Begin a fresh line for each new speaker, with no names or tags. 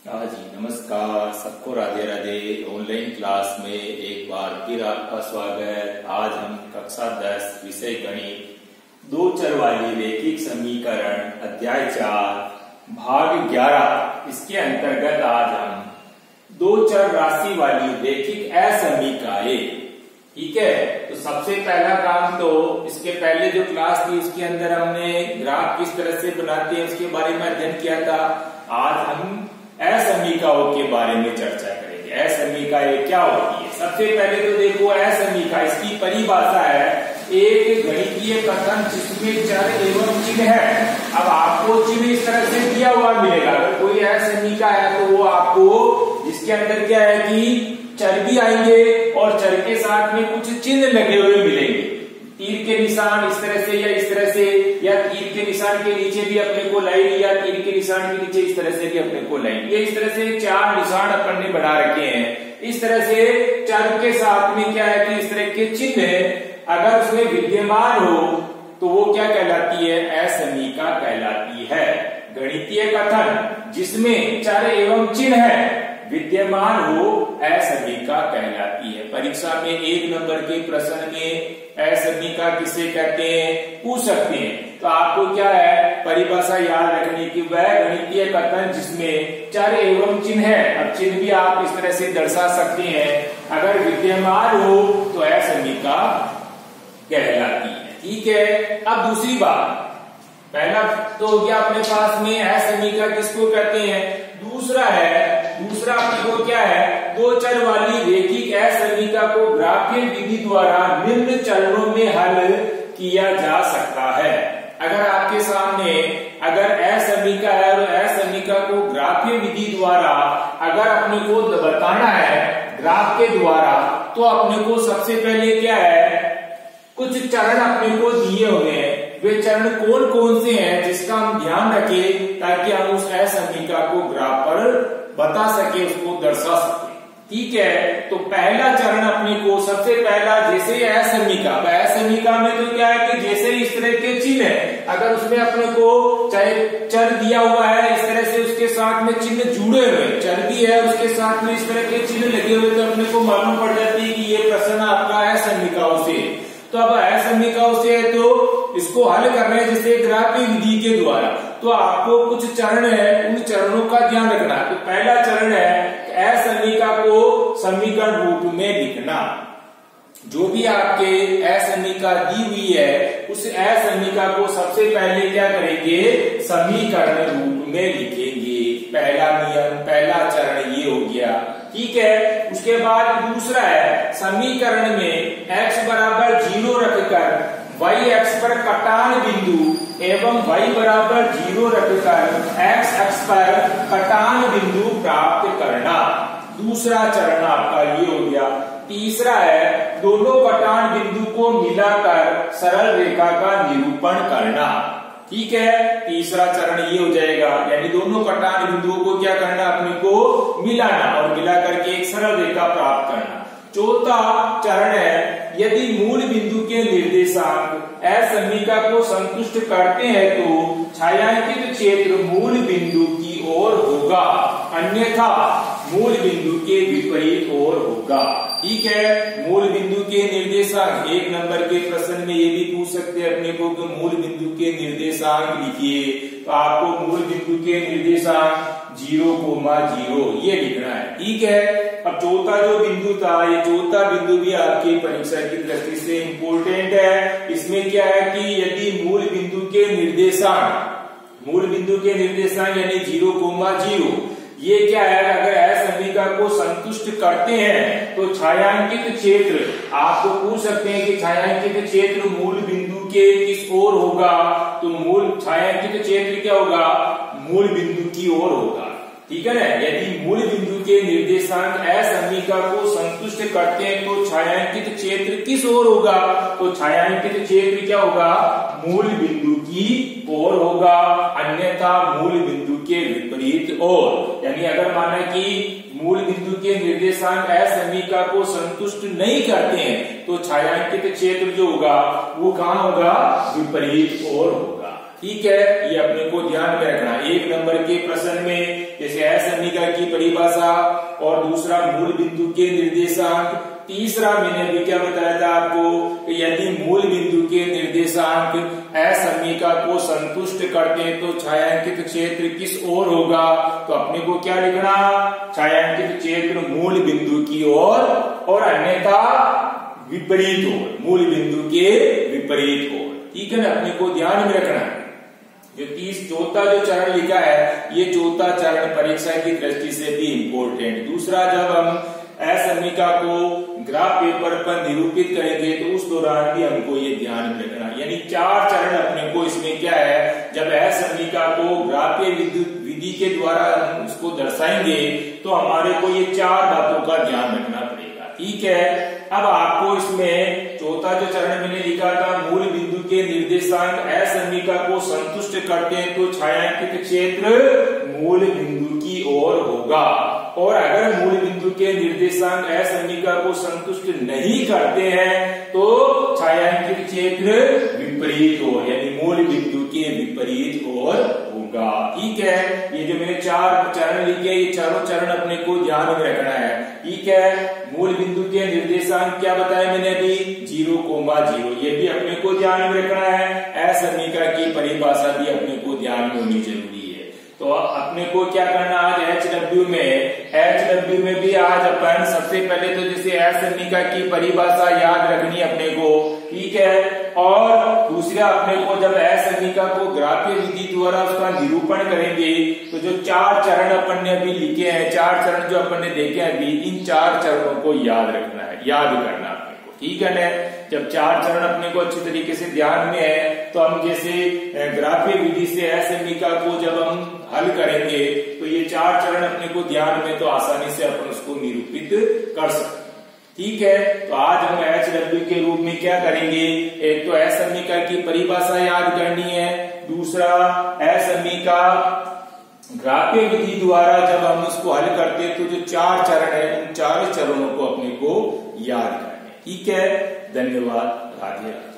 हाँ जी, नमस्कार सबको, राधे राधे। ऑनलाइन क्लास में एक बार फिर आपका स्वागत। आज हम कक्षा 10 विषय गणित दो चर वाली रैखिक समीकरण अध्याय 4 भाग 11 इसके अंतर्गत आज हम दो चर राशि वाली रैखिक असमीकाएं, ठीक है। तो सबसे पहला काम, तो इसके पहले जो क्लास थी उसके अंदर हमने ग्राफ किस तरह से बनाते हैं उसके बारे में अध्ययन किया था। आज हम असमीकाओं के बारे में चर्चा करेंगे। असमीकाएं क्या होती है? सबसे पहले तो देखो, असमीका इसकी परिभाषा है एक गणितीय कथन जिसमें चर एवं चिन्ह है। अब आपको चिन्ह इस तरह से दिया हुआ मिलेगा। अगर कोई असमीका है तो वो आपको जिसके अंदर क्या है कि चर भी आएंगे और चर के साथ में कुछ चिन्ह लगे हुए मिलेंगे। तीर के निशान इस तरह से या इस तरह से, या तीर के निशान के नीचे भी अपने को लाइन, या तीर के निशान के नीचे इस तरह से भी अपने को लाइन। ये इस तरह से चार निशान अपन ने बना रखे हैं। इस तरह से चर के साथ में क्या है कि इस तरह के चिन्ह अगर उसमें विद्यमान हो तो वो क्या कहलाती है? असमीका कहलाती है। गणितीय कथन जिसमें चर एवं चिन्ह है विद्यमान हो असमीका कहलाती है। परीक्षा में 1 नंबर के प्रश्न में असमीका किसे कहते हैं पूछ सकते हैं। तो आपको क्या है परिभाषा याद रखनी कि वह गणितीय कथन जिसमें चर एवं चिन्ह है। अब चिन्ह भी आप इस तरह से दर्शा सकते हैं। अगर विद्यमान हो तो असमीका कहलाती है, ठीक है। अब दूसरी बात, पहला तो हो गया अपने पास में असमीका किसको कहते हैं। दूसरा अपने को क्या है, दो चर वाली रैखिक असमीका को ग्राफीय विधि द्वारा निम्न चरणों में हल किया जा सकता है। अगर आपके सामने अगर असमीका है और असमीका को ग्राफीय विधि द्वारा अगर अपने को बताना है ग्राफ के द्वारा, तो अपने को सबसे पहले क्या है, कुछ चरण अपने को दिए हुए हैं। वे चरण कौन कौन से हैं जिसका हम ध्यान रखें ताकि हम उस असमीका को ग्राफ पर बता सके, उसको दर्शा सके, ठीक है। तो पहला चरण अपने को सबसे पहला, जैसे असमीका में तो क्या है कि जैसे इस तरह के चिन्ह है, अगर उसमें अपने को चाहे चर दिया हुआ है इस तरह से उसके साथ में चिन्ह जुड़े हुए, चर भी है उसके साथ में इस तरह के चिन्ह लगे हुए, तो अपने को मालूम पड़ जाती है कि ये प्रश्न आपका असमीकाओं से। तो अब असमीकाओं से है तो इसको हल करना है जैसे ग्राफीय विधि के द्वारा। तो आपको कुछ चरण है, उन चरणों का ध्यान रखना। तो पहला चरण है असमीका को समीकरण रूप में लिखना। जो भी आपके असमीका दी हुई है उस असमीका को सबसे पहले क्या करेंगे, समीकरण रूप में लिखेंगे। पहला नियम, पहला चरण ये हो गया, ठीक है। उसके बाद दूसरा है समीकरण में x बराबर 0 रखकर y अक्ष पर कटान बिंदु एवं y बराबर 0 रखकर x अक्ष पर कटान बिंदु प्राप्त करना। दूसरा चरण आपका ये हो गया। तीसरा है दोनों कटान बिंदु को मिलाकर सरल रेखा का निरूपण करना, ठीक है। तीसरा चरण ये हो जाएगा, यानी दोनों कटान बिंदुओं को क्या करना, अपने को मिलाना और मिला करके एक सरल रेखा प्राप्त करना। चौथा चरण है यदि मूल बिंदु के निर्देशांक असमीका को संतुष्ट करते हैं तो छायांकित क्षेत्र मूल बिंदु की ओर होगा, अन्यथा मूल बिंदु के विपरीत ओर होगा, ठीक है। मूल बिंदु के निर्देशांक 1 नंबर के प्रश्न में ये भी पूछ सकते हैं अपने को कि मूल बिंदु के निर्देशांक लिखिए। तो आपको मूल बिंदु के निर्देशांक 0,0 ये लिखना है, ठीक है। अब चौथा जो बिंदु था, ये चौथा बिंदु भी आपकी परीक्षा की दृष्टि से इम्पोर्टेंट है। इसमें क्या है कि यदि मूल बिंदु के निर्देशांक यानी 0,0 ये क्या है, अगर असमीका को संतुष्ट करते हैं तो छायांकित क्षेत्र, आपको पूछ सकते हैं कि छायांकित क्षेत्र मूल बिंदु के किस ओर होगा। तो मूल छायांकित क्षेत्र क्या होगा, मूल बिंदु की ओर होगा, ठीक है ना। यदि मूल बिंदु के निर्देशांक असमीका को संतुष्ट करते हैं तो छायांकित क्षेत्र किस ओर होगा, तो छायांकित क्षेत्र क्या होगा, मूल बिंदु की ओर होगा, अन्यथा मूल बिंदु के विपरीत ओर। यानी अगर माना कि मूल बिंदु के निर्देशांक असमीका को संतुष्ट नहीं करते हैं तो छायांकित क्षेत्र जो होगा वो कहां होगा, विपरीत ओर होगा, ठीक है, ये अपने को ध्यान में रखना। एक नंबर के प्रश्न में जैसे असमीका की परिभाषा और दूसरा मूल बिंदु के निर्देशांक, तीसरा मैंने अभी क्या बताया था आपको कि यदि मूल बिंदु के निर्देशांक असमीका को संतुष्ट करते हैं तो छायांकित क्षेत्र किस ओर होगा, तो अपने को क्या लिखना, छायांकित क्षेत्र मूल बिंदु की ओर और अन्यथा विपरीत ओर, मूल बिंदु के विपरीत ओर। ठीक है ना, अपने को ध्यान में रखना है। जो चौथा जो चरण लिखा है, ये चौथा चरण परीक्षा की दृष्टि से भी इम्पोर्टेंट। दूसरा, जब हम असमीका को ग्राफ पेपर पर निरूपित करेंगे तो उस दौरान भी हमको ये ध्यान में रखना, यानी 4 चरण अपने को इसमें क्या है, जब असमीका को ग्राफीय विधि के द्वारा हम उसको दर्शाएंगे तो हमारे को ये 4 बातों का ध्यान रखना पड़ेगा। ठीक है, अब आपको इसमें चौथा जो चरण मैंने लिखा था, मूल बिंदु के निर्देशांक असमीका को संतुष्ट करते हैं तो छायांकित क्षेत्र मूल बिंदु की ओर होगा, और अगर मूल बिंदु के निर्देशांक असमीका को संतुष्ट नहीं करते हैं तो छायांकित क्षेत्र विपरीत ओर, यानी मूल बिंदु के विपरीत ओर होगा। ठीक है, ये जो मैंने 4 चरण लिखे, ये चारों चरण अपने को ध्यान में रखना है। ठीक है, मूल बिंदु के निर्देशांक क्या बताया मैंने अभी, 0,0, ये भी अपने को ध्यान में रखना है। असमीका की परिभाषा भी अपने को ध्यान में होनी जरूरी है। तो अपने को क्या करना आज HW में भी आज अपन सबसे पहले तो जैसे असमीका की परिभाषा याद रखनी अपने को। ठीक है, और दूसरा अपने को जब असमीका को ग्राफीय विधि द्वारा उसका निरूपण करेंगे तो जो 4 चरण अपन ने अभी लिखे हैं, 4 चरण जो अपन ने देखे हैं अभी, इन 4 चरणों को याद रखना है, याद करना अपने को। ठीक है ना, जब 4 चरण अपने को अच्छी तरीके से ध्यान में है तो हम जैसे ग्राफीय विधि से असमीका को जब हम हल करेंगे तो ये 4 चरण अपने को ध्यान में, तो आसानी से अपन उसको निरूपित कर सकते। ठीक है, तो आज हम HW के रूप में क्या करेंगे, एक तो असमीका की परिभाषा याद करनी है, दूसरा असमीका ग्राफीय विधि द्वारा जब हम उसको हल करते हैं तो जो 4 चरण है, उन 4 चरणों को अपने को याद करना है। ठीक है, धन्यवाद, राधे राधे।